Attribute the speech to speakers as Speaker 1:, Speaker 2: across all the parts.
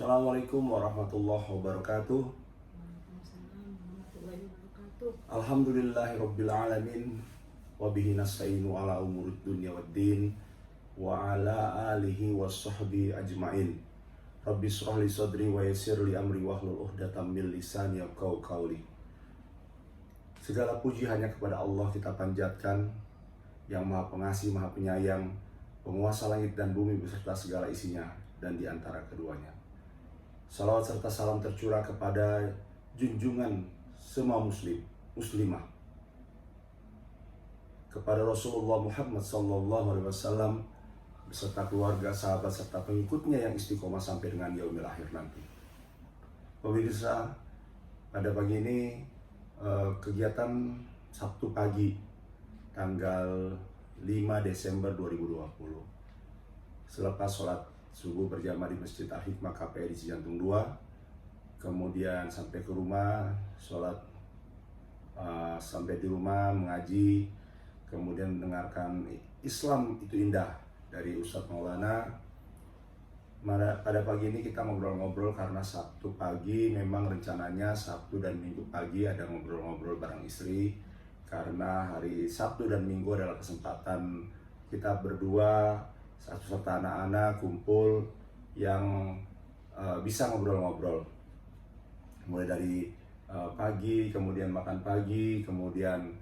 Speaker 1: Assalamualaikum warahmatullahi wabarakatuh.
Speaker 2: Waalaikumsalam warahmatullahi wabarakatuh.
Speaker 1: Alhamdulillahirabbil alamin wa bihi nasta'inu ala umurid dunya waddin wa ala alihi washabbi ajmain. Rabbi shrah li sadri wa yassir li amri wahlul 'uqdatam min lisani yafqahu qawli. Segala puji hanya kepada Allah kita panjatkan, yang Maha Pengasih, Maha Penyayang, penguasa langit dan bumi beserta segala isinya dan di antara keduanya. Salawat serta salam tercurah kepada junjungan semua muslimah, kepada Rasulullah Muhammad SAW beserta keluarga, sahabat serta pengikutnya yang istiqomah sampai dengan yaumil akhir nanti. Pemirsa, pada pagi ini kegiatan Sabtu pagi tanggal 5 Desember 2020, selepas sholat subuh berjamaah di Masjid Al-Hikmah KPRI Cijantung 2, kemudian sampai ke rumah sholat, sampai di rumah mengaji, kemudian mendengarkan Islam itu indah dari Ustadz Maulana. Pada pagi ini kita ngobrol-ngobrol karena Sabtu pagi memang rencananya Sabtu dan Minggu pagi ada ngobrol-ngobrol bareng istri, karena hari Sabtu dan Minggu adalah kesempatan kita berdua satu serta anak-anak kumpul yang bisa ngobrol-ngobrol, mulai dari pagi, kemudian makan pagi, kemudian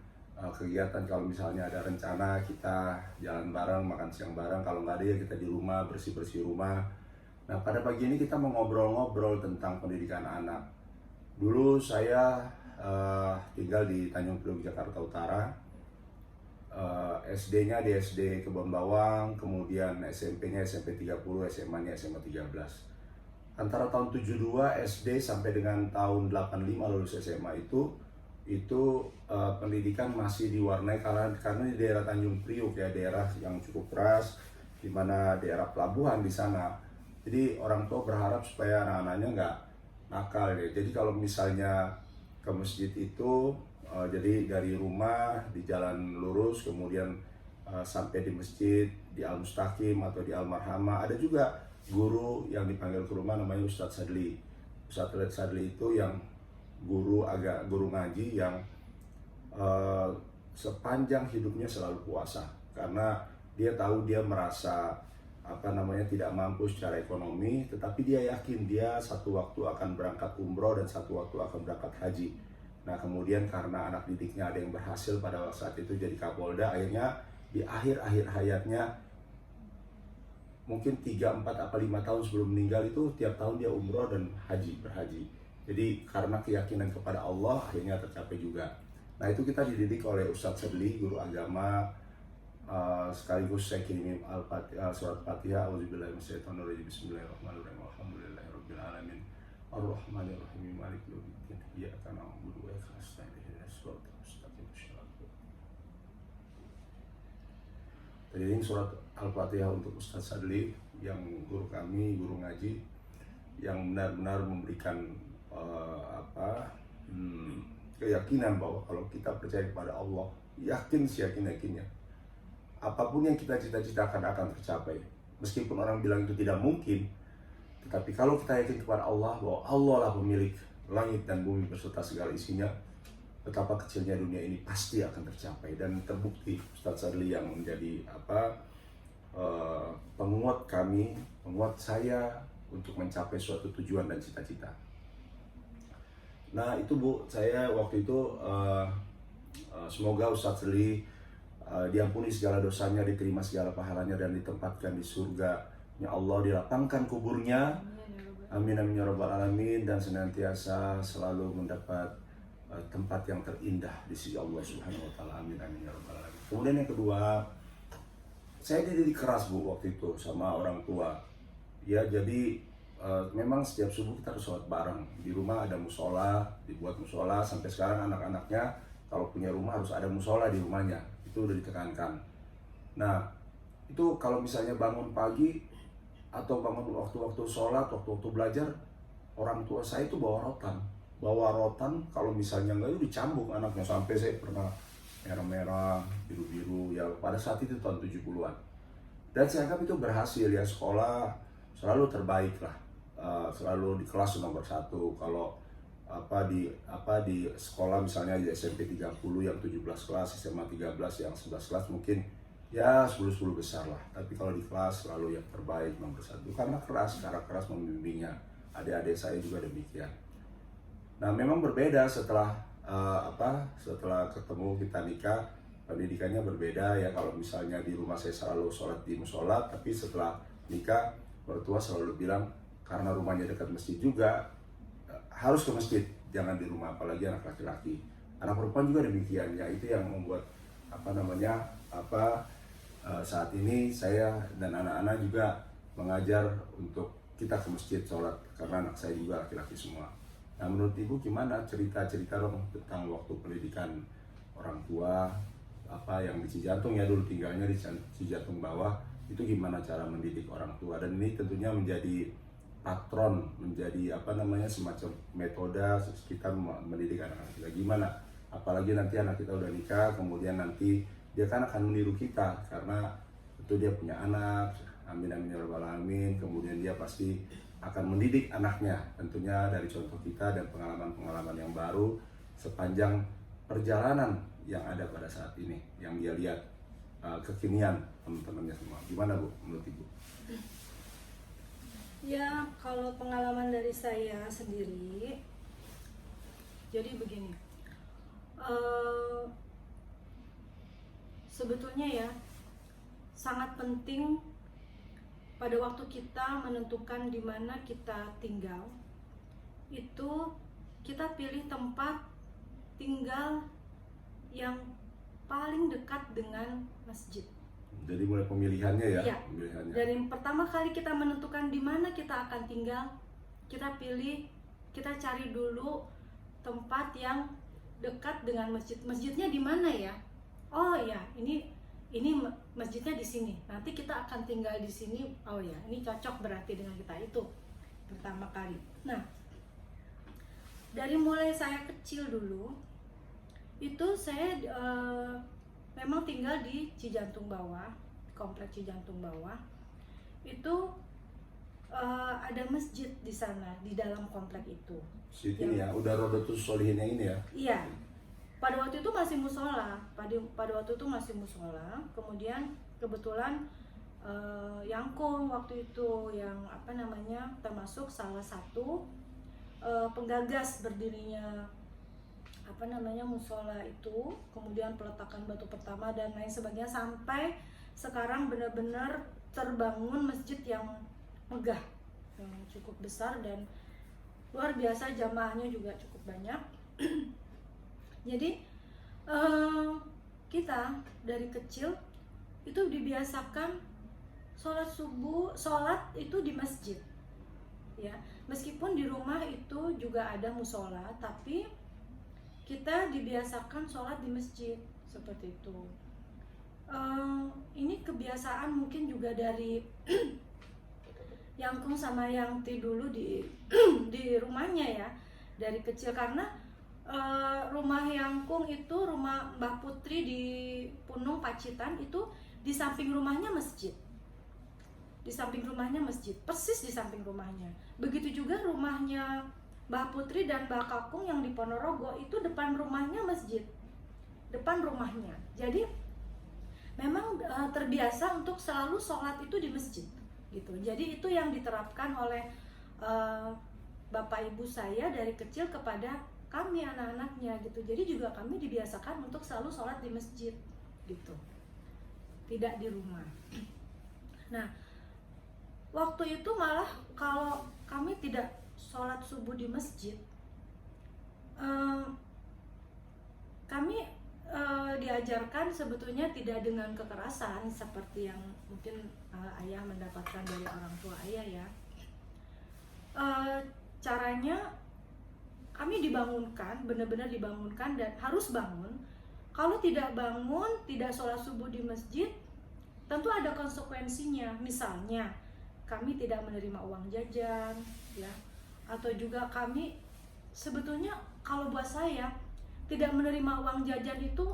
Speaker 1: kegiatan kalau misalnya ada rencana kita jalan bareng, makan siang bareng, kalau nggak ada ya kita di rumah bersih-bersih rumah. Nah, pada pagi ini kita mau ngobrol-ngobrol tentang pendidikan anak. Dulu saya tinggal di Tanjung Priok, Jakarta Utara. SD-nya di SD Kebon Bawang, kemudian SMP-nya SMP 30, SMA-nya SMA 13. Antara tahun 72 SD sampai dengan tahun 85 lulus SMA itu pendidikan masih diwarnai karena di daerah Tanjung Priok ya, daerah yang cukup keras, di mana daerah pelabuhan di sana. Jadi orang tua berharap supaya anak-anaknya nggak nakal ya. Jadi kalau misalnya ke masjid itu jadi dari rumah di jalan lurus, kemudian sampai di masjid di Al Mustaqim atau di Al Marhamah. Ada juga guru yang dipanggil ke rumah namanya Ustadz Sadli. Ustadz Sadli itu yang guru ngaji yang sepanjang hidupnya selalu puasa, karena dia tahu dia merasa tidak mampu secara ekonomi, tetapi dia yakin dia satu waktu akan berangkat umroh dan satu waktu akan berangkat haji. Nah, kemudian karena anak didiknya ada yang berhasil pada saat itu jadi Kapolda, akhirnya di akhir-akhir hayatnya, mungkin 3, 4, apa 5 tahun sebelum meninggal itu tiap tahun dia umroh dan berhaji. Jadi karena keyakinan kepada Allah akhirnya tercapai juga. Nah, itu kita dididik oleh Ustadz Sadli, guru agama, sekaligus saya kirimin surat Fatihah. Auzubillahi minasyaitonirrajim. Bismillahirrahmanirrahim. Alhamdulillahirabbil alamin. Ar-Rahmanir-Rahim. Maliki yaumiddin. Iyyaka na'budu wa iyyaka nasta'in. Ihdinas siratal mustaqim. Jadi ini surat Al-Fatihah untuk Ustadz Sadli yang guru kami, guru ngaji, yang benar-benar memberikan keyakinan bahwa kalau kita percaya kepada Allah, yakin seyakin-yakinnya, apapun yang kita cita-citakan akan tercapai. Meskipun orang bilang itu tidak mungkin, tetapi kalau kita yakin kepada Allah bahwa Allah lah pemilik langit dan bumi beserta segala isinya, betapa kecilnya dunia ini pasti akan tercapai. Dan terbukti Ustadz Sadli yang menjadi penguat kami, penguat saya untuk mencapai suatu tujuan dan cita-cita. Nah itu Bu, saya waktu itu semoga Ustadz Sadli diampuni segala dosanya, diterima segala pahalanya, dan ditempatkan di surga ya Allah, dilapangkan kuburnya, amin amin ya rabbal alamin, dan senantiasa selalu mendapat tempat yang terindah di sisi Allah Subhanahu wa taala, amin amin ya rabbal alamin. Kemudian yang kedua, saya dididik keras Bu waktu itu sama orang tua ya. Jadi memang setiap subuh kita harus sholat bareng di rumah, ada musola, dibuat musola. Sampai sekarang anak-anaknya kalau punya rumah harus ada musola di rumahnya, itu udah ditekankan. Nah itu kalau misalnya bangun pagi atau bangun waktu-waktu sholat, waktu-waktu belajar, orang tua saya itu bawa rotan. Kalau misalnya enggak itu dicambuk anaknya, sampai saya pernah merah-merah, biru-biru ya pada saat itu tahun 70-an. Dan saya anggap itu berhasil ya, sekolah selalu terbaik lah. selalu di kelas nomor satu. Kalau di sekolah misalnya di SMP 30 yang 17 kelas, SMA 13 yang 11 kelas mungkin ya 10 besar lah. Tapi kalau di kelas selalu yang terbaik nomor satu karena cara keras membimbingnya. Adik-adik saya juga demikian. Nah memang berbeda setelah setelah ketemu kita nikah, pendidikannya berbeda ya. Kalau misalnya di rumah saya selalu sholat di musola, tapi setelah nikah mertua selalu bilang karena rumahnya dekat masjid juga harus ke masjid, jangan di rumah, apalagi anak laki-laki. Anak perempuan juga demikian ya. Itu yang membuat saat ini saya dan anak-anak juga mengajar untuk kita ke masjid sholat karena anak saya juga laki-laki semua. Nah menurut ibu gimana, cerita dong tentang waktu pendidikan orang tua yang di Cijantung ya, dulu tinggalnya di Cijantung bawah, itu gimana cara mendidik orang tua, dan ini tentunya menjadi patron, menjadi semacam metode kita mendidik anak-anak kita gimana, apalagi nanti anak kita udah nikah, kemudian nanti dia kan akan meniru kita karena itu dia punya anak, amin amin ya rabbal alamin, kemudian dia pasti akan mendidik anaknya tentunya dari contoh kita dan pengalaman-pengalaman yang baru sepanjang perjalanan yang ada pada saat ini yang dia lihat kekinian teman-temannya semua. Gimana Bu menurut Ibu?
Speaker 2: Ya, kalau pengalaman dari saya sendiri, jadi begini, sebetulnya ya sangat penting pada waktu kita menentukan di mana kita tinggal, itu kita pilih tempat tinggal yang paling dekat dengan masjid.
Speaker 1: Jadi mulai pemilihannya ya?
Speaker 2: Iya.
Speaker 1: Pemilihannya.
Speaker 2: Dari pertama kali kita menentukan di mana kita akan tinggal, kita cari dulu tempat yang dekat dengan masjid. Masjidnya di mana ya? Oh ya, ini masjidnya di sini. Nanti kita akan tinggal di sini. Oh ya, ini cocok berarti dengan kita, itu pertama kali. Nah, dari mulai saya kecil dulu, itu saya memang tinggal di Cijantung Bawah, komplek Cijantung Bawah. Itu ada masjid di sana, di dalam komplek itu.
Speaker 1: Ini ya, udah Rodotus Solihinnya ini ya?
Speaker 2: Iya. Pada waktu itu masih musola. Pada waktu itu masih musola. Kemudian kebetulan Yangkung waktu itu yang termasuk salah satu penggagas berdirinya musola itu, kemudian peletakan batu pertama dan lain sebagainya, sampai sekarang benar-benar terbangun masjid yang megah, yang cukup besar dan luar biasa, jamaahnya juga cukup banyak. Jadi kita dari kecil itu dibiasakan sholat itu di masjid ya, meskipun di rumah itu juga ada musola, tapi kita dibiasakan sholat di masjid seperti itu. Ini kebiasaan mungkin juga dari Yangkung sama Yangti dulu di rumahnya ya, dari kecil, karena rumah Yangkung itu, rumah Mbah Putri di Punung Pacitan itu di samping rumahnya masjid. Di samping rumahnya masjid, persis di samping rumahnya. Begitu juga rumahnya Mbah Putri dan Mbah Kakung yang di Ponorogo, itu depan rumahnya masjid. Depan rumahnya. Jadi memang terbiasa untuk selalu sholat itu di masjid gitu. Jadi itu yang diterapkan oleh bapak ibu saya dari kecil kepada kami anak-anaknya gitu. Jadi juga kami dibiasakan untuk selalu sholat di masjid gitu, tidak di rumah. Nah, waktu itu malah kalau kami tidak sholat subuh di masjid, kami diajarkan sebetulnya tidak dengan kekerasan seperti yang mungkin ayah mendapatkan dari orang tua ayah ya. Caranya kami dibangunkan, benar-benar dibangunkan dan harus bangun. Kalau tidak bangun, tidak sholat subuh di masjid, tentu ada konsekuensinya. Misalnya kami tidak menerima uang jajan ya, atau juga kami sebetulnya kalau buat saya tidak menerima uang jajan itu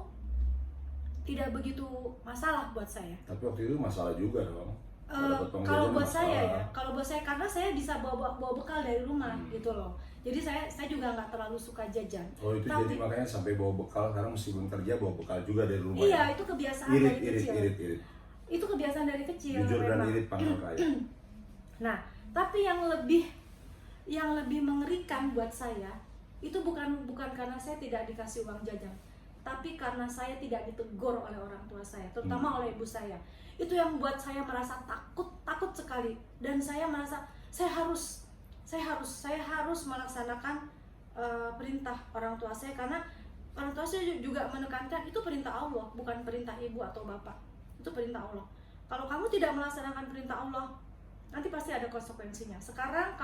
Speaker 2: tidak begitu masalah buat saya.
Speaker 1: Tapi waktu itu masalah juga dong. Dapat uang
Speaker 2: Kalau
Speaker 1: jajan
Speaker 2: buat saya
Speaker 1: masalah.
Speaker 2: ya, kalau buat saya karena saya bisa bawa bekal dari rumah gitu loh. Jadi saya juga nggak terlalu suka jajan.
Speaker 1: Oh itu
Speaker 2: Tapi
Speaker 1: jadi makanya sampai bawa bekal, karena meskipun kerja bawa bekal juga dari rumah
Speaker 2: iya,
Speaker 1: ya.
Speaker 2: itu kebiasaan
Speaker 1: Irit,
Speaker 2: dari
Speaker 1: irit,
Speaker 2: kecil.
Speaker 1: irit, irit.
Speaker 2: Itu kebiasaan dari kecil
Speaker 1: Jujur dan
Speaker 2: memang.
Speaker 1: irit pangkal kaya.
Speaker 2: Nah, tapi yang lebih mengerikan buat saya itu bukan karena saya tidak dikasih uang jajan, tapi karena saya tidak ditegur oleh orang tua saya, terutama oleh ibu saya. Itu yang buat saya merasa takut sekali, dan saya merasa saya harus melaksanakan perintah orang tua saya, karena orang tua saya juga menekankan itu perintah Allah, bukan perintah ibu atau bapak. Itu perintah Allah. Kalau kamu tidak melaksanakan perintah Allah, nanti pasti ada konsekuensinya. Sekarang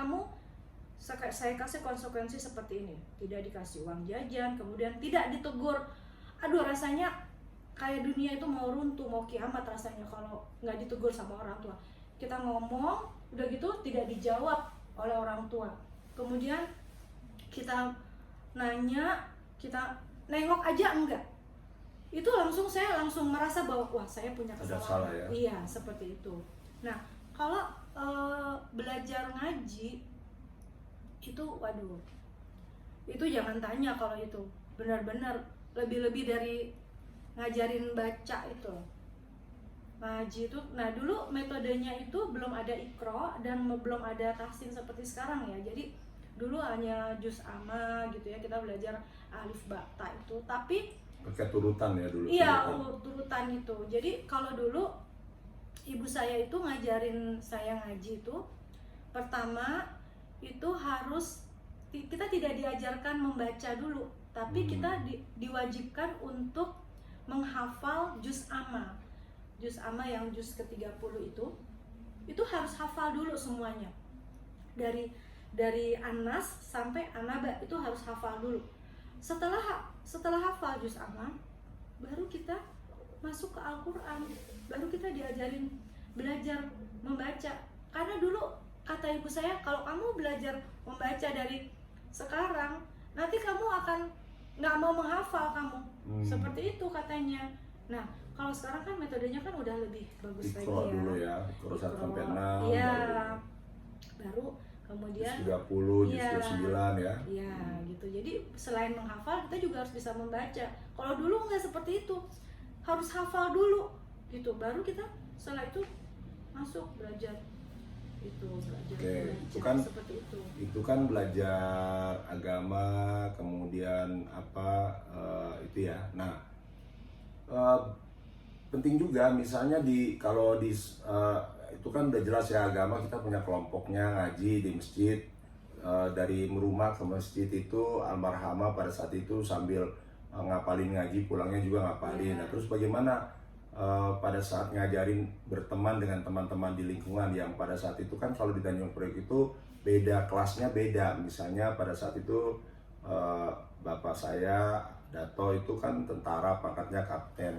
Speaker 2: saya kasih konsekuensi seperti ini, tidak dikasih uang jajan, kemudian tidak ditegur. Aduh, rasanya kayak dunia itu mau runtuh, mau kiamat rasanya kalau nggak ditegur sama orang tua. Kita ngomong, udah gitu tidak dijawab oleh orang tua. Kemudian kita nanya, kita nengok aja enggak. Itu saya langsung merasa bahwa wah, saya punya
Speaker 1: Ada
Speaker 2: kesalahan.
Speaker 1: salah ya?
Speaker 2: Iya, seperti itu. Nah, kalau belajar ngaji itu, waduh, itu jangan tanya. Kalau itu benar-benar lebih dari ngajarin baca itu. Ngaji itu, nah dulu metodenya itu belum ada Iqra dan belum ada tahsin seperti sekarang ya. Jadi dulu hanya juz amma gitu ya, kita belajar alif ba ta itu. Tapi
Speaker 1: Pakai turutan ya dulu.
Speaker 2: iya, turutan itu. Jadi kalau dulu ibu saya itu ngajarin saya ngaji itu, pertama itu harus kita tidak diajarkan membaca dulu, tapi kita diwajibkan untuk menghafal juz amma. Juz amma yang juz ke-30 itu harus hafal dulu semuanya. Dari An-Nas sampai An-Naba itu harus hafal dulu. Setelah hafal juz amma, baru kita masuk ke Al-Quran, baru kita diajarin belajar membaca. Karena dulu kata ibu saya, kalau kamu belajar membaca dari sekarang, nanti kamu akan nggak mau menghafal kamu. Seperti itu katanya. Nah, kalau sekarang kan metodenya kan udah lebih bagus lagi
Speaker 1: Iqra
Speaker 2: ya.
Speaker 1: dulu ya, Iqra 1 sampai 6.
Speaker 2: Iya. Baru kemudian
Speaker 1: juz 30, juz
Speaker 2: iya,
Speaker 1: 29 ya.
Speaker 2: iya gitu. Jadi selain menghafal, kita juga harus bisa membaca. Kalau dulu nggak seperti itu, harus hafal dulu gitu, baru kita setelah itu masuk belajar itu, belajar
Speaker 1: Oke, itu
Speaker 2: membaca,
Speaker 1: kan
Speaker 2: seperti itu.
Speaker 1: Itu kan belajar agama, kemudian itu ya. Nah, penting juga misalnya kalau itu kan udah jelas ya, agama kita punya kelompoknya ngaji di masjid. Dari rumah ke masjid itu almarhamah pada saat itu sambil ngapalin ngaji, pulangnya juga ngapalin. Nah, terus bagaimana pada saat ngajarin berteman dengan teman-teman di lingkungan yang pada saat itu kan kalau di Tanjung Priok itu beda kelasnya, beda. Misalnya pada saat itu bapak saya Dato itu kan tentara, pangkatnya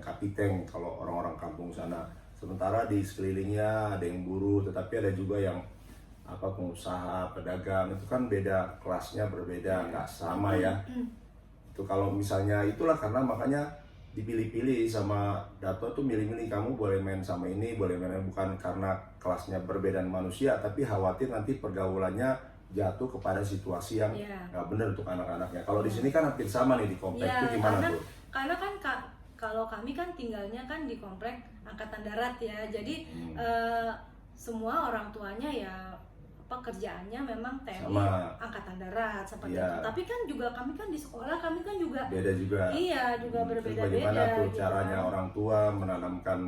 Speaker 1: kapiten kalau orang-orang kampung sana. Sementara di sekelilingnya ada yang buruh, tetapi ada juga yang pengusaha, pedagang. Itu kan beda kelasnya, berbeda, nggak sama ya. Itu kalau misalnya itulah, karena makanya dipilih-pilih sama Dato tuh, milih-milih, kamu boleh main sama ini, boleh main, bukan karena kelasnya berbeda manusia, tapi khawatir nanti pergaulannya jatuh kepada situasi yang nggak benar untuk anak-anaknya. Kalau di sini kan hampir sama nih di komplek itu gimana tuh?
Speaker 2: Karena kan kalau kami kan tinggalnya kan di komplek angkatan darat ya, jadi semua orang tuanya ya pekerjaannya memang TNI angkatan darat seperti itu. Tapi kan juga kami kan di sekolah, kami kan juga
Speaker 1: beda juga.
Speaker 2: Iya, juga berbeda-beda.
Speaker 1: Bagaimana tuh
Speaker 2: gitu
Speaker 1: caranya
Speaker 2: kan
Speaker 1: orang tua menanamkan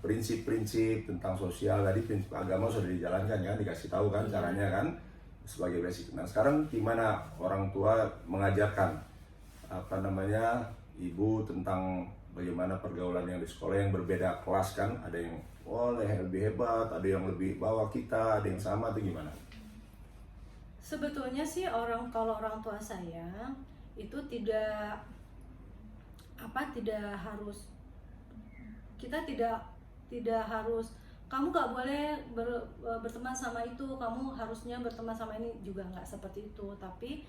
Speaker 1: prinsip-prinsip tentang sosial. Tadi prinsip agama sudah dijalankan kan, dikasih tahu kan caranya kan sebagai basic. Nah, sekarang gimana orang tua mengajarkan ibu tentang bagaimana pergaulan yang di sekolah yang berbeda kelas kan, ada yang lebih hebat, ada yang lebih bawah kita, ada yang sama, itu gimana?
Speaker 2: Sebetulnya sih kalau orang tua saya itu tidak harus, kita tidak harus kamu gak boleh berteman sama itu, kamu harusnya berteman sama ini, juga nggak seperti itu. Tapi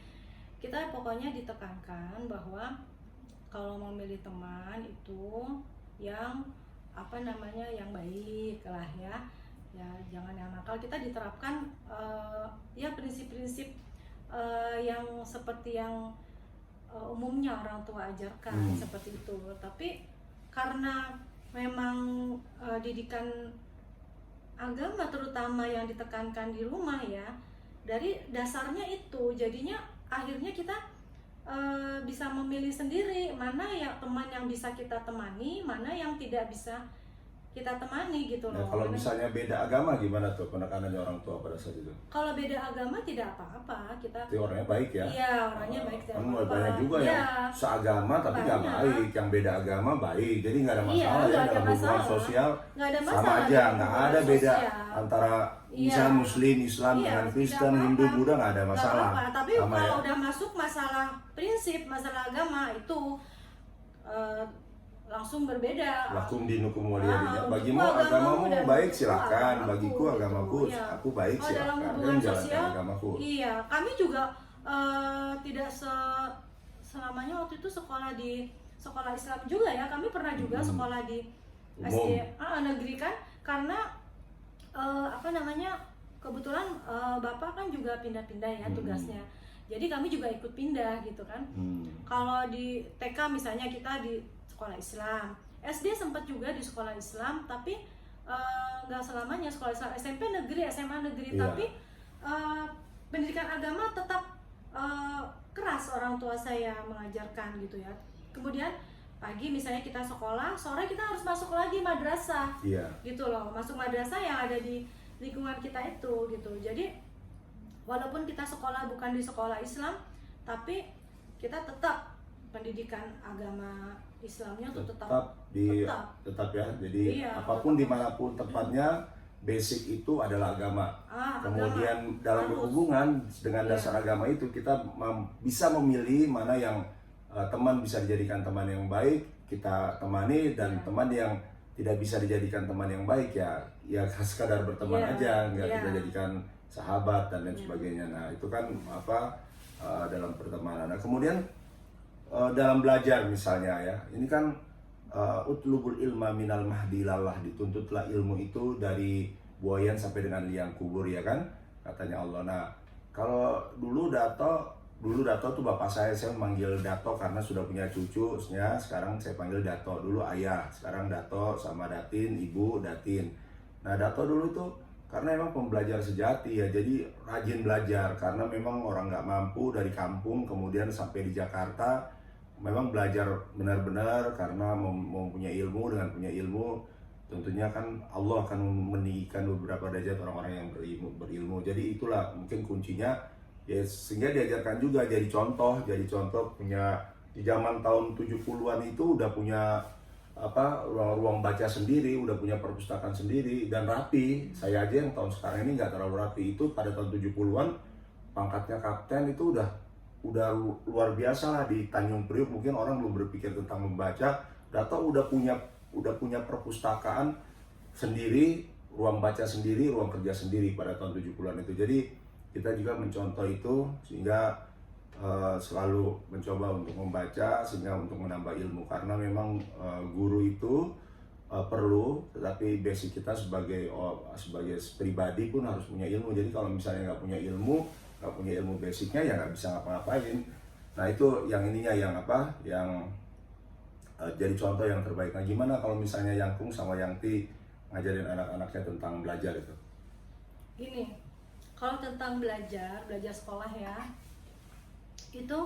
Speaker 2: kita pokoknya ditekankan bahwa kalau memilih teman itu yang apa namanya yang baik lah ya, jangan yang nakal. Kita diterapkan ya prinsip-prinsip yang seperti yang umumnya orang tua ajarkan seperti itu. Tapi karena memang didikan agama terutama yang ditekankan di rumah ya, dari dasarnya itu jadinya akhirnya kita bisa memilih sendiri mana ya teman yang bisa kita temani, mana yang tidak bisa kita temani gitu
Speaker 1: Nah,
Speaker 2: loh.
Speaker 1: kalau misalnya beda agama gimana tuh penekanannya orang tua pada saat itu?
Speaker 2: Kalau beda agama tidak apa-apa, kita
Speaker 1: Itu orangnya baik ya?
Speaker 2: iya orangnya baik tidak
Speaker 1: Kan
Speaker 2: apa-apa.
Speaker 1: banyak juga
Speaker 2: Iya,
Speaker 1: yang seagama tapi nggak
Speaker 2: banyak.
Speaker 1: baik, yang beda agama baik, jadi nggak ada
Speaker 2: Iya,
Speaker 1: masalah ya
Speaker 2: nggak ada
Speaker 1: dalam hubungan
Speaker 2: masalah.
Speaker 1: sosial
Speaker 2: nggak ada
Speaker 1: sama
Speaker 2: masalah
Speaker 1: aja,
Speaker 2: dalam
Speaker 1: nggak
Speaker 2: hubungan
Speaker 1: ada beda
Speaker 2: sosial.
Speaker 1: antara
Speaker 2: Iya.
Speaker 1: misalnya Muslim, Islam
Speaker 2: Iya,
Speaker 1: dengan
Speaker 2: tidak
Speaker 1: Kristen,
Speaker 2: apa-apa.
Speaker 1: Hindu, Buddha nggak ada
Speaker 2: Nggak
Speaker 1: masalah.
Speaker 2: apa-apa. Tapi
Speaker 1: Sama
Speaker 2: kalau
Speaker 1: ya?
Speaker 2: udah masuk masalah prinsip, masalah agama itu langsung berbeda.
Speaker 1: Lakum dinukum waliyadin. Bagimu
Speaker 2: untukku
Speaker 1: agamamu
Speaker 2: dan
Speaker 1: baik
Speaker 2: untukku
Speaker 1: silakan,
Speaker 2: agamaku,
Speaker 1: bagiku
Speaker 2: gitu.
Speaker 1: agamaku,
Speaker 2: Iya.
Speaker 1: aku baik
Speaker 2: Kalau dalam
Speaker 1: silakan.
Speaker 2: hubungan
Speaker 1: Dia menjalankan
Speaker 2: sosial,
Speaker 1: agamaku.
Speaker 2: iya, kami juga tidak selamanya waktu itu sekolah di sekolah Islam juga ya. Kami pernah juga sekolah di SD negeri kan, karena apa namanya, kebetulan bapak kan juga pindah-pindah ya tugasnya. Jadi kami juga ikut pindah gitu kan. Kalau di TK misalnya kita di sekolah Islam, SD sempat juga di sekolah Islam, tapi nggak selamanya sekolah Islam. SMP negeri, SMA negeri,
Speaker 1: Iya.
Speaker 2: tapi pendidikan agama tetap keras orang tua saya mengajarkan gitu ya. Kemudian pagi misalnya kita sekolah, sore kita harus masuk lagi madrasah.
Speaker 1: Iya.
Speaker 2: Gitu loh, masuk madrasah yang ada di lingkungan kita itu gitu. Jadi walaupun kita sekolah bukan di sekolah Islam, tapi kita tetap pendidikan agama Islamnya tuh tetap
Speaker 1: tetap ya. Jadi
Speaker 2: Iya,
Speaker 1: apapun
Speaker 2: tetap.
Speaker 1: dimanapun tempatnya, basic itu adalah agama. Kemudian
Speaker 2: agama.
Speaker 1: dalam
Speaker 2: Harus.
Speaker 1: berhubungan dengan
Speaker 2: Iya.
Speaker 1: dasar agama itu kita bisa memilih mana yang teman bisa dijadikan teman yang baik kita temani, dan
Speaker 2: Iya.
Speaker 1: teman yang tidak bisa dijadikan teman yang baik ya sekadar berteman
Speaker 2: Iya.
Speaker 1: aja, nggak
Speaker 2: Iya.
Speaker 1: kita jadikan sahabat dan lain
Speaker 2: Iya.
Speaker 1: sebagainya. Nah itu kan dalam pertemanan. Nah, kemudian dalam belajar misalnya ya, ini kan utlubul ilma minal mahdi ilallah, dituntutlah ilmu itu dari buayan sampai dengan liang kubur ya kan, katanya Allah. Nah kalau dulu Dato tuh bapak saya manggil Dato karena sudah punya cucu ya. Sekarang saya panggil Dato, dulu ayah, sekarang Dato sama Datin, ibu Datin. Nah Dato dulu tuh karena emang pembelajar sejati ya, jadi rajin belajar karena memang orang nggak mampu dari kampung kemudian sampai di Jakarta, memang belajar benar-benar karena mempunyai ilmu. Dengan punya ilmu tentunya kan Allah akan meninggikan beberapa derajat orang-orang yang berilmu. Jadi itulah mungkin kuncinya ya, sehingga diajarkan juga jadi contoh punya di zaman tahun 70-an itu udah punya ruang baca sendiri, udah punya perpustakaan sendiri dan rapi. Saya aja yang tahun sekarang ini nggak terlalu rapi, itu pada tahun 70-an pangkatnya kapten itu udah luar biasa lah. Di Tanjung Priok mungkin orang belum berpikir tentang membaca, Dato udah punya perpustakaan sendiri, ruang baca sendiri, ruang kerja sendiri pada tahun 70-an itu. Jadi kita juga mencontoh itu sehingga selalu mencoba untuk membaca sehingga untuk menambah ilmu, karena memang guru itu perlu, tetapi basic kita sebagai pribadi pun harus punya ilmu. Jadi kalau misalnya nggak punya ilmu basicnya ya nggak bisa ngapa-ngapain. Nah itu yang ininya yang jadi contoh yang terbaik. Nah gimana kalau misalnya Yangkung sama Yangti ngajarin anak-anaknya tentang belajar itu?
Speaker 2: Gini, kalau tentang belajar sekolah ya, itu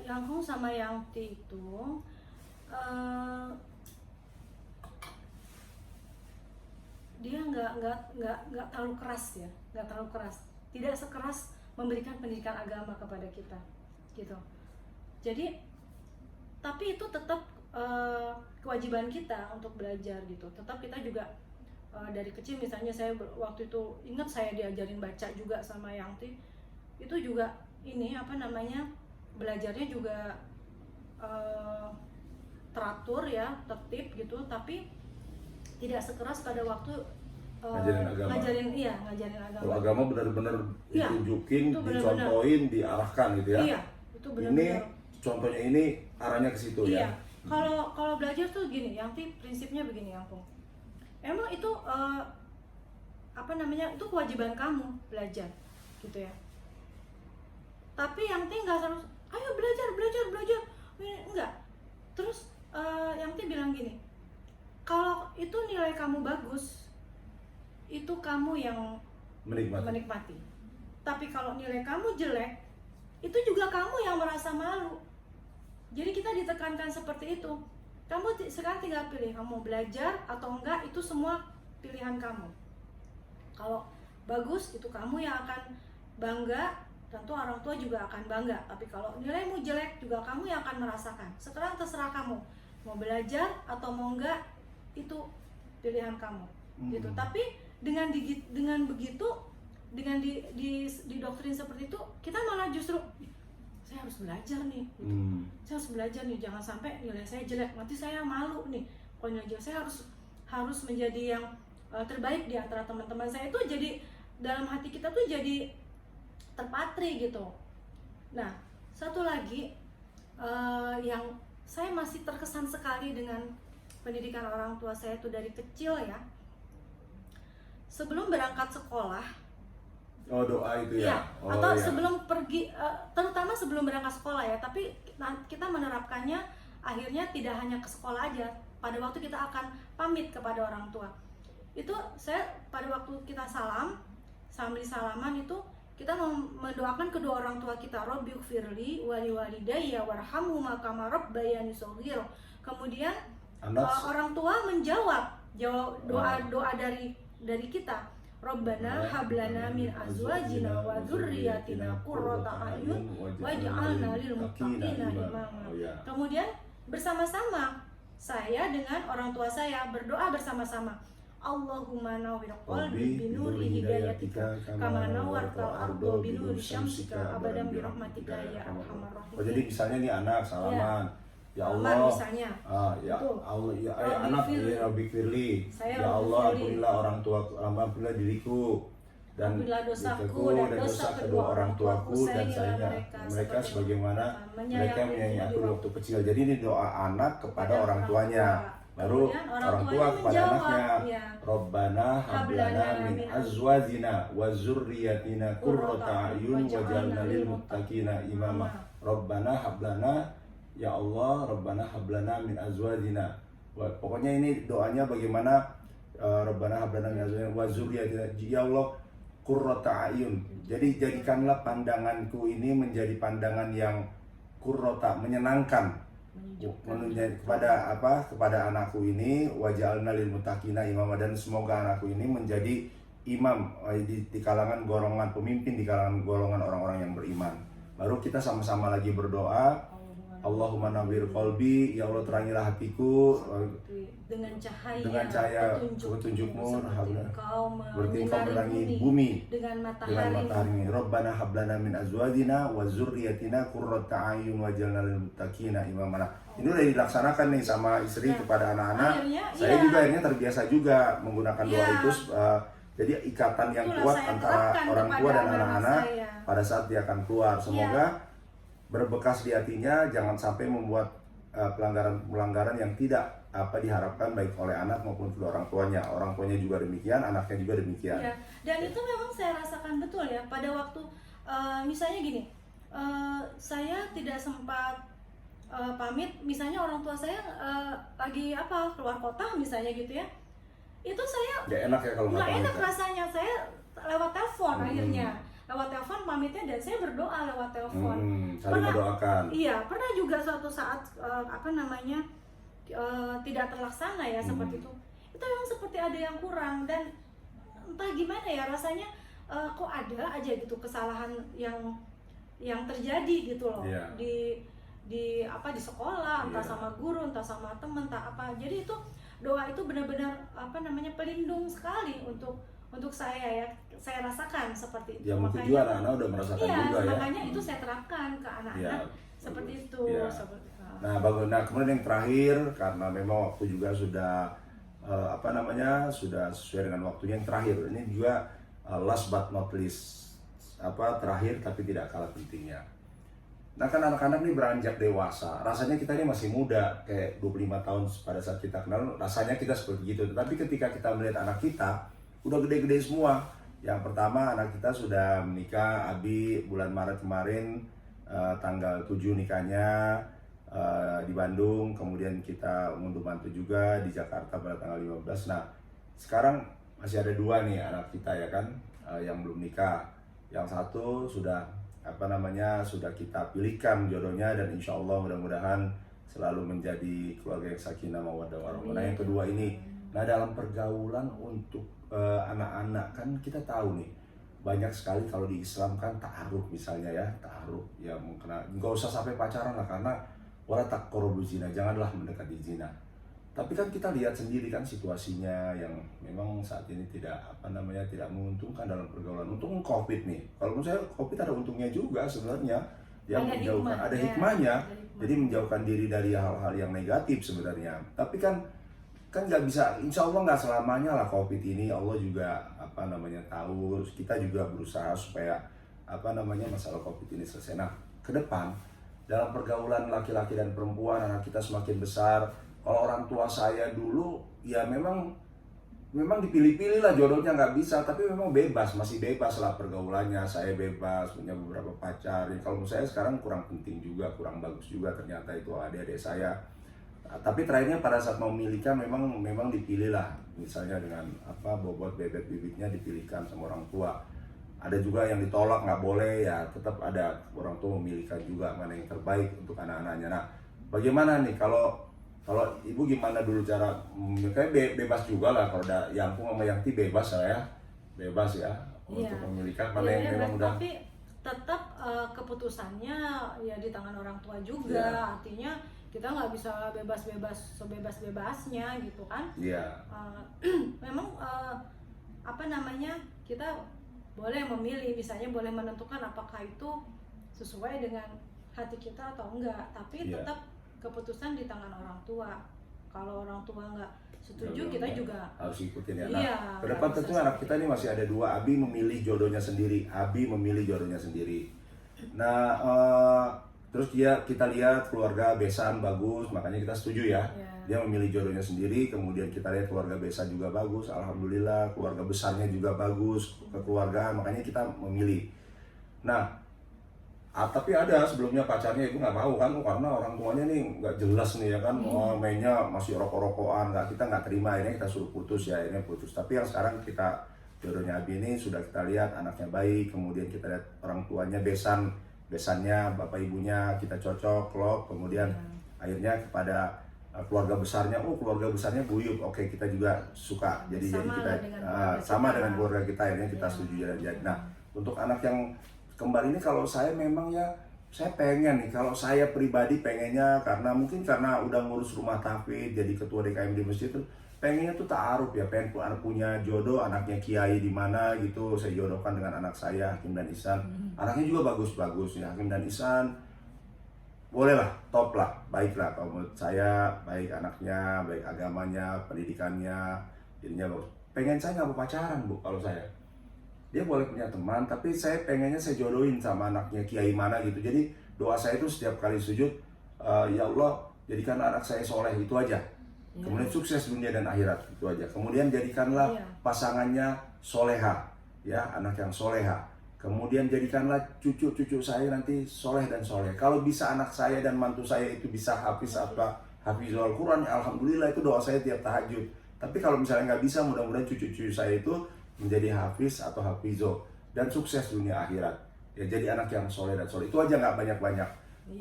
Speaker 2: Yangkung sama Yangti itu dia nggak terlalu keras ya, nggak terlalu keras, tidak sekeras memberikan pendidikan agama kepada kita gitu. Jadi tapi itu tetap kewajiban kita untuk belajar gitu. Tetap kita juga dari kecil, misalnya saya waktu itu ingat saya diajarin baca juga sama Yangti, itu juga ini belajarnya juga teratur ya, tertib gitu, tapi tidak sekeras pada waktu ngajarin agama.
Speaker 1: Kalau agama benar-benar
Speaker 2: Iya,
Speaker 1: ditunjukin,
Speaker 2: itu benar-benar.
Speaker 1: dicontohin, diarahkan gitu ya.
Speaker 2: Iya, itu benar-benar.
Speaker 1: Ini contohnya ini arahnya ke situ
Speaker 2: Iya,
Speaker 1: ya.
Speaker 2: Kalau belajar tuh gini, yang prinsipnya begini yang emang itu apa namanya, itu kewajiban kamu belajar gitu ya. Tapi yang tinggal harus ayo belajar enggak. Terus yang bilang gini, kalau itu nilai kamu bagus, itu kamu yang menikmati. Tapi kalau nilai kamu jelek, itu juga kamu yang merasa malu. Jadi kita ditekankan seperti itu. Kamu sekarang tinggal pilih, kamu mau belajar atau enggak, itu semua pilihan kamu. Kalau bagus, itu kamu yang akan bangga, tentu orang tua juga akan bangga. Tapi kalau nilaimu jelek, juga kamu yang akan merasakan. Sekarang terserah kamu, mau belajar atau mau enggak, itu pilihan kamu. Gitu. Tapi dengan begitu, dengan didoktrin seperti itu, kita malah justru saya harus belajar nih, gitu. Saya harus belajar nih, jangan sampai nilai saya jelek, nanti saya malu nih. Kalau nilai jelek, saya harus menjadi yang terbaik di antara teman-teman saya. Itu jadi dalam hati kita tuh jadi terpatri gitu. Nah, satu lagi yang saya masih terkesan sekali dengan pendidikan orang tua saya itu dari kecil ya. Sebelum berangkat sekolah,
Speaker 1: doa itu ya?
Speaker 2: Atau sebelum pergi, terutama sebelum berangkat sekolah ya, tapi kita menerapkannya akhirnya tidak hanya ke sekolah aja. Pada waktu kita akan pamit kepada orang tua, itu saya pada waktu kita sambil salaman itu kita mendoakan kedua orang tua kita, Robbighfirli wali walidayya warhamhuma kama rabbayani shaghira. Kemudian orang tua menjawab doa dari kita, Rabbana hablana min azwajina wa dzurriyyatina qurrata a'yun waj'alna lil muttaqina imama. Kemudian bersama-sama saya dengan orang tua saya berdoa bersama-sama, Allahumma nawwir qalbi binuri hidayatika kama nawwartal arda binuri syamsika abadan bi rahmatika ya arhamar rahimin.
Speaker 1: Jadi misalnya nih anak salaman, ya Allah,
Speaker 2: misalnya,
Speaker 1: ya Allah, ya anak ya Robbighfirli, ya Allah ampunilah orang tua, ampunilah diriku dan dosaku dan dosa kedua orang tuaku dan saya mereka sebagaimana mereka menyayangi aku waktu kecil. Jadi ini doa anak kepada orang tuanya, baru orang tua kepada anaknya. Rabbana hablana min azwajina wa dzurriyyatina qurrata a'yun waj'alna lil muttaqina imama. Rabbana hablana, ya Allah, Rabbana hablana min azwajina. Pokoknya ini doanya bagaimana, Rabbana hablana min azwajina wa dzurriyyatina, ya Allah, qurrata a'yun. Jadi jadikanlah pandanganku ini menjadi pandangan yang qurrata, menyenangkan kepada anakku ini, waj'alna lil muttaqina imama, dan semoga anakku ini menjadi imam di kalangan golongan pemimpin, di kalangan golongan orang-orang yang beriman. Baru kita sama-sama lagi berdoa, Allahumma nawwir qalbi, ya Allah terangilah hatiku
Speaker 2: dengan cahaya
Speaker 1: petunjukmu,
Speaker 2: berarti
Speaker 1: engkau menerangi bumi
Speaker 2: dengan
Speaker 1: matahari. Rabbana hablana min azwajina wa dzurriyyatina qurrata a'yun waj'alna lil muttaqina imama. Ini udah dilaksanakan nih sama istri kepada anak-anak. Saya juga akhirnya terbiasa juga menggunakan doa itu. Jadi ikatan yang kuat antara orang tua dan anak-anak pada saat dia akan keluar. Semoga berbekas di hatinya, jangan sampai membuat pelanggaran yang tidak diharapkan baik oleh anak maupun kedua orang tuanya. Orang tuanya juga demikian, anaknya juga demikian.
Speaker 2: Ya, dan itu memang saya rasakan betul ya pada waktu misalnya gini, saya tidak sempat pamit, misalnya orang tua saya lagi keluar kota misalnya gitu ya, itu saya
Speaker 1: nggak enak ya kalau
Speaker 2: nggak enak rasanya. Saya lewat telepon akhirnya. Lewat telepon pamitnya, dan saya berdoa lewat telepon.
Speaker 1: Saling mendoakan.
Speaker 2: Iya, pernah juga suatu saat tidak terlaksana ya seperti itu. Itu memang seperti ada yang kurang, dan entah gimana ya rasanya, kok ada aja gitu kesalahan yang terjadi gitu loh. Di sekolah, entah sama guru, entah sama teman, entah apa. Jadi itu doa itu benar-benar pelindung sekali untuk saya ya. Saya rasakan seperti itu.
Speaker 1: Ya mungkin juga anak-anak udah merasakan juga ya.
Speaker 2: Makanya itu saya terapkan ke anak-anak seperti itu.
Speaker 1: Nah, bagus. Nah, kemudian yang terakhir, karena memang waktu juga sudah sudah sesuai dengan waktunya, yang terakhir ini juga last but not least, terakhir tapi tidak kalah pentingnya. Nah kan anak-anak nih beranjak dewasa, rasanya kita ini masih muda, kayak 25 tahun pada saat kita kenal, rasanya kita seperti itu. Tapi ketika kita melihat anak kita, udah gede-gede semua. Yang pertama anak kita sudah menikah, Abi bulan Maret kemarin, tanggal 7 nikahnya di Bandung, kemudian kita ngunduh mantu juga di Jakarta pada tanggal 15. Nah sekarang masih ada dua nih anak kita ya kan, yang belum nikah. Yang satu sudah sudah kita pilihkan jodohnya, dan insya Allah mudah-mudahan selalu menjadi keluarga yang sakinah mawaddah warahmah. Nah yang kedua ini, nah dalam pergaulan untuk anak-anak kan kita tahu nih banyak sekali kalau di Islam kan ta'aruf misalnya ya, ta'aruf ya, mungkin nggak usah sampai pacaran lah, karena wala taqrabu zina, janganlah mendekati zina. Tapi kan kita lihat sendiri kan situasinya yang memang saat ini tidak tidak menguntungkan dalam pergaulan. Untung Covid nih. Kalau menurut saya Covid ada untungnya juga sebenarnya. Dia menjauhkan, ada hikmahnya. Jadi menjauhkan diri dari hal-hal yang negatif sebenarnya. Tapi kan nggak bisa, insya Allah nggak selamanya lah Covid ini. Allah juga tahu. Kita juga berusaha supaya masalah Covid ini selesai. Nah, ke depan dalam pergaulan laki-laki dan perempuan, anak kita semakin besar. Kalau orang tua saya dulu ya memang dipilih-pilih lah jodohnya, nggak bisa, tapi memang bebas, masih bebas lah pergaulannya. Saya bebas punya beberapa pacar. Ya, kalau menurut saya sekarang kurang penting juga, kurang bagus juga ternyata itu adik-adik saya. Nah, tapi terakhirnya pada saat memilihkan memang dipilih lah, misalnya dengan bobot bebek bibitnya dipilihkan sama orang tua. Ada juga yang ditolak, nggak boleh, ya tetap ada orang tua memilihkan juga mana yang terbaik untuk anak-anaknya. Nah bagaimana nih kalau ibu gimana dulu cara, kayak bebas juga lah kalau ada Yangkung sama Yangti bebas lah ya, bebas ya untuk memilihkan mana yang memang udah.
Speaker 2: Tapi tetap keputusannya ya di tangan orang tua juga, artinya kita nggak bisa bebas-bebas sebebas-bebasnya gitu kan. Memang kita boleh memilih, misalnya boleh menentukan apakah itu sesuai dengan hati kita atau enggak, tapi tetap keputusan di tangan orang tua. Kalau orang tua nggak setuju, kita juga
Speaker 1: harus ikutin ya. Nah, ke depan tentu anak kita ini masih ada dua. Abi memilih jodohnya sendiri. Nah, terus kita lihat keluarga besan bagus, makanya kita setuju ya. Dia memilih jodohnya sendiri. Kemudian kita lihat keluarga besan juga bagus, alhamdulillah. Keluarga besarnya juga bagus, kekeluargaan, makanya kita memilih. Nah, tapi ada sebelumnya pacarnya ibu nggak mau kan, karena orang tuanya nih nggak jelas nih ya kan, mainnya masih rokok-rokokan, kita nggak terima, ini kita suruh putus ya, ini putus. Tapi yang sekarang kita jodohnya Abi ini sudah kita lihat anaknya baik, kemudian kita lihat orang tuanya besannya bapak ibunya kita cocok, klop, kemudian akhirnya kepada keluarga besarnya, keluarga besarnya Buyub, oke kita juga suka, jadi kita sama dengan keluarga kita, akhirnya kita setuju jalan-jalan. Nah untuk anak yang kembar ini, kalau saya memang ya saya pengen nih, kalau saya pribadi pengennya karena udah ngurus rumah tahfidz, jadi ketua DKM di masjid tuh pengennya tuh ta'aruf ya, pengen punya jodoh, anaknya kiai di mana gitu, saya jodohkan dengan anak saya Hakim dan Ihsan. Anaknya juga bagus-bagus ya, Hakim dan Ihsan boleh lah, top lah, baik lah kalau menurut saya, baik anaknya, baik agamanya, pendidikannya, jadinya bagus. Pengen saya nggak mau pacaran Bu, kalau saya. Dia boleh punya teman, tapi saya pengennya saya jodohin sama anaknya kiai mana gitu. Jadi doa saya itu setiap kali sujud, ya Allah jadikan anak saya soleh, itu aja. Kemudian sukses dunia dan akhirat, itu aja. Kemudian jadikanlah pasangannya soleha, ya anak yang soleha. Kemudian jadikanlah cucu-cucu saya nanti soleh dan soleh. Kalau bisa anak saya dan mantu saya itu bisa hafiz hafizul Quran, alhamdulillah, itu doa saya tiap tahajud. Tapi kalau misalnya nggak bisa, mudah-mudahan cucu-cucu saya itu menjadi hafiz atau hafizo dan sukses dunia akhirat. Ya jadi anak yang soleh dan soleh, itu aja, nggak banyak-banyak.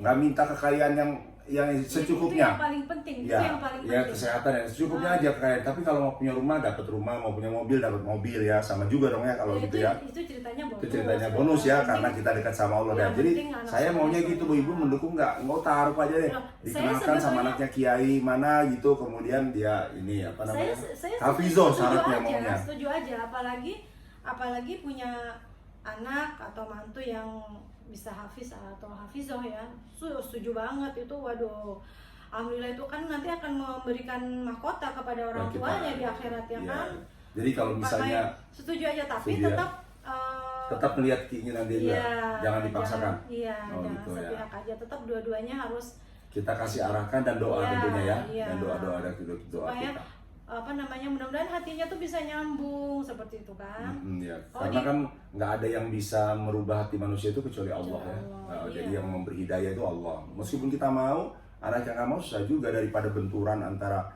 Speaker 1: Nggak minta kekayaan yang secukupnya.
Speaker 2: Itu yang paling penting.
Speaker 1: Ya kesehatan ya secukupnya aja kekayaan. Tapi kalau mau punya rumah dapat rumah, mau punya mobil dapat mobil ya, sama juga dong ya kalau gitu ya.
Speaker 2: Itu ceritanya bonus.
Speaker 1: Itu ceritanya bonus ya, karena kita dekat sama Allah. Jadi saya maunya gitu Bu, ibu mendukung nggak taruh aja deh. Dikenalkan sama anaknya kiai mana gitu, kemudian dia ini hafizo syaratnya maunya.
Speaker 2: Setuju aja, apalagi punya anak atau mantu yang bisa hafiz atau hafizoh ya, setuju banget itu. Waduh, alhamdulillah, itu kan nanti akan memberikan mahkota kepada orang tuanya di akhirat ya kan.
Speaker 1: Jadi kalau misalnya
Speaker 2: setuju aja, tapi tetap
Speaker 1: tetap melihat keinginan dia juga, jangan dipaksakan. Oh,
Speaker 2: jangan
Speaker 1: gitu ya.
Speaker 2: sepihak aja, tetap dua-duanya harus
Speaker 1: Kita kasih arahkan dan doa tentunya ya,
Speaker 2: iya.
Speaker 1: dan doa dan doa
Speaker 2: supaya
Speaker 1: kita.
Speaker 2: mudah-mudahan hatinya tuh bisa nyambung seperti itu kan.
Speaker 1: Ya.
Speaker 2: Oh,
Speaker 1: Karena kan nggak ada yang bisa merubah hati manusia itu kecuali Allah ya.
Speaker 2: Allah,
Speaker 1: Jadi
Speaker 2: iya.
Speaker 1: yang memberi hidayah itu Allah. Meskipun kita mau, anak yang nggak mau susah juga, daripada benturan antara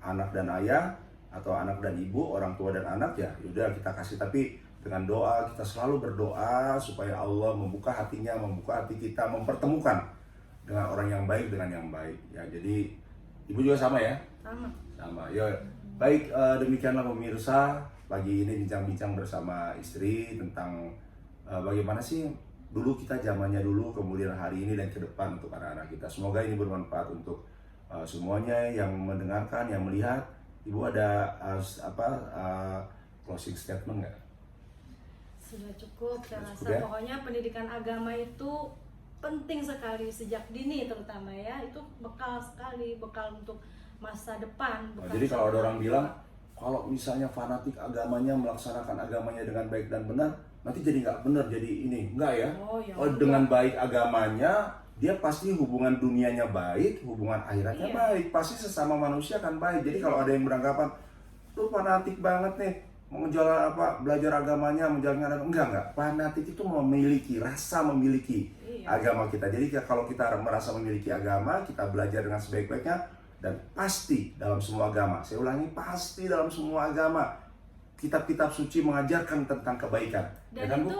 Speaker 1: anak dan ayah atau anak dan ibu, orang tua dan anak, ya udah kita kasih. Tapi dengan doa, kita selalu berdoa supaya Allah membuka hatinya, membuka hati kita, mempertemukan dengan orang yang baik dengan yang baik. Ya, jadi ibu juga sama ya. Sama. Ya, baik, demikianlah pemirsa, pagi ini bincang-bincang bersama istri tentang bagaimana sih dulu kita zamannya dulu, kemudian hari ini dan ke depan untuk anak-anak kita. Semoga ini bermanfaat untuk semuanya yang mendengarkan, yang melihat. Ibu ada closing statement nggak?
Speaker 2: Sudah cukup, saya
Speaker 1: Sudah
Speaker 2: rasa
Speaker 1: cukup ya?
Speaker 2: pokoknya pendidikan agama itu penting sekali sejak dini terutama ya, itu bekal sekali, bekal untuk masa depan.
Speaker 1: Jadi kalau ada orang bilang, kalau misalnya fanatik agamanya, melaksanakan agamanya dengan baik dan benar, nanti jadi nggak benar, jadi ini. Enggak ya? Dengan baik agamanya, dia pasti hubungan dunianya baik, hubungan akhiratnya baik. Pasti sesama manusia kan baik. Jadi kalau ada yang beranggapan, lu fanatik banget nih, mau belajar agamanya, menjalankan agama. Enggak. Fanatik itu memiliki, rasa memiliki agama kita. Jadi kalau kita merasa memiliki agama, kita belajar dengan sebaik-baiknya, dan pasti dalam semua agama, saya ulangi, pasti dalam semua agama, kitab-kitab suci mengajarkan tentang kebaikan.
Speaker 2: Dan
Speaker 1: ya kan,
Speaker 2: itu,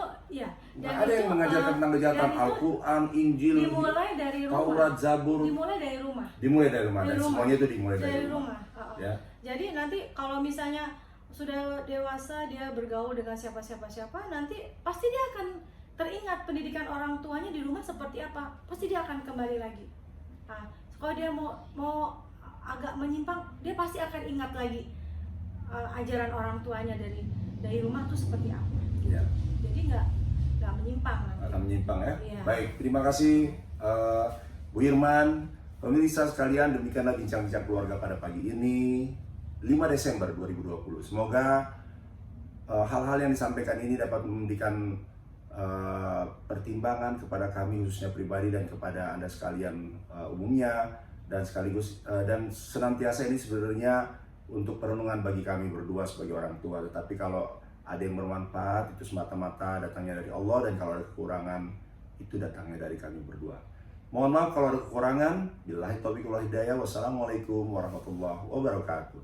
Speaker 1: nggak ada yang mengajarkan tentang kejahatan. Al-Quran, Injil,
Speaker 2: dimulai dari rumah.
Speaker 1: Taurat, Zabur.
Speaker 2: Dimulai dari rumah.
Speaker 1: Dan semuanya itu dimulai dari rumah. Ya.
Speaker 2: Jadi nanti kalau misalnya sudah dewasa, dia bergaul dengan siapa-siapa, nanti pasti dia akan teringat pendidikan orang tuanya di rumah seperti apa. Pasti dia akan kembali lagi. Nah, kalau dia mau agak menyimpang, dia pasti akan ingat lagi ajaran orang tuanya dari rumah tuh seperti apa.
Speaker 1: Ya.
Speaker 2: Jadi nggak menyimpang nanti.
Speaker 1: Akan menyimpang ya.
Speaker 2: Iya.
Speaker 1: Baik, terima kasih Bu Irman. Pemirsa sekalian, demikianlah bincang-bincang keluarga pada pagi ini, 5 Desember 2020. Semoga hal-hal yang disampaikan ini dapat memberikan pertimbangan kepada kami khususnya pribadi dan kepada Anda sekalian umumnya, dan sekaligus dan senantiasa ini sebenarnya untuk perenungan bagi kami berdua sebagai orang tua. Tetapi kalau ada yang bermanfaat, itu semata-mata datangnya dari Allah, dan kalau ada kekurangan, itu datangnya dari kami berdua. Mohon maaf kalau ada kekurangan. Billahi taufiq wal hidayah. Wassalamualaikum warahmatullahi wabarakatuh.